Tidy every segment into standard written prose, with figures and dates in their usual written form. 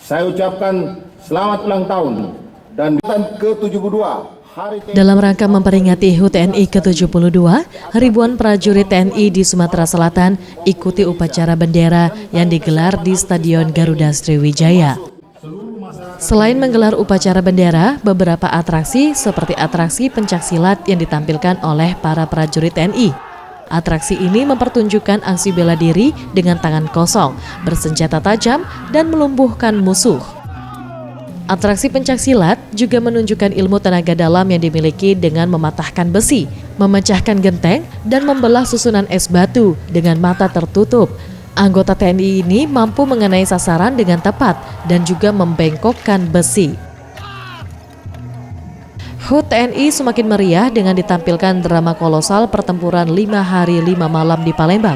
saya ucapkan selamat ulang tahun dan ke-72 Hari TNI. Dalam rangka memperingati HUT TNI ke-72, ribuan prajurit TNI di Sumatera Selatan ikuti upacara bendera yang digelar di Stadion Garuda Sriwijaya. Selain menggelar upacara bendera, beberapa atraksi seperti atraksi pencaksilat yang ditampilkan oleh para prajurit TNI. Atraksi ini mempertunjukkan aksi bela diri dengan tangan kosong, bersenjata tajam, dan melumpuhkan musuh. Atraksi pencaksilat juga menunjukkan ilmu tenaga dalam yang dimiliki dengan mematahkan besi, memecahkan genteng, dan membelah susunan es batu dengan mata tertutup. Anggota TNI ini mampu mengenai sasaran dengan tepat dan juga membengkokkan besi. HUT TNI semakin meriah dengan ditampilkan drama kolosal pertempuran 5 hari 5 malam di Palembang.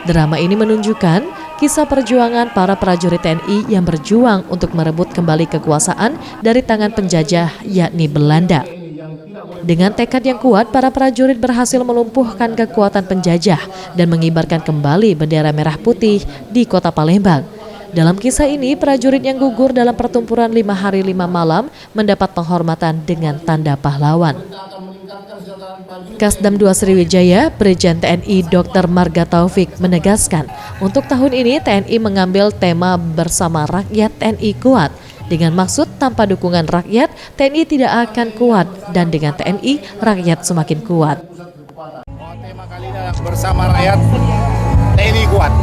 Drama ini menunjukkan kisah perjuangan para prajurit TNI yang berjuang untuk merebut kembali kekuasaan dari tangan penjajah yakni Belanda. Dengan tekad yang kuat, para prajurit berhasil melumpuhkan kekuatan penjajah dan mengibarkan kembali bendera merah putih di kota Palembang. Dalam kisah ini, prajurit yang gugur dalam pertempuran 5 hari 5 malam mendapat penghormatan dengan tanda pahlawan. Kasdam 2 Sriwijaya, Brigjen TNI Dr. Marga Taufik menegaskan, untuk tahun ini TNI mengambil tema bersama rakyat TNI kuat. Dengan maksud tanpa dukungan rakyat, TNI tidak akan kuat dan dengan TNI, rakyat semakin kuat. Tema kali ini adalah bersama rakyat TNI kuat.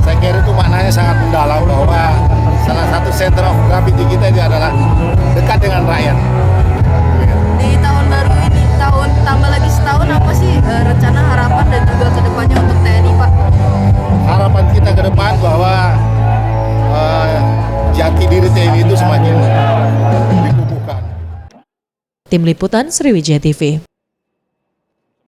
Saya kira itu maknanya sangat mendalam bahwa salah satu center of gravity kita itu adalah dekat dengan rakyat. Di tahun baru ini, tambah lagi setahun, apa sih rencana, harapan, dan juga kedepannya untuk TNI, Pak? Harapan kita ke depan bahwa jati diri TNI itu semakin dikukuhkan. Tim Liputan Sriwijaya TV.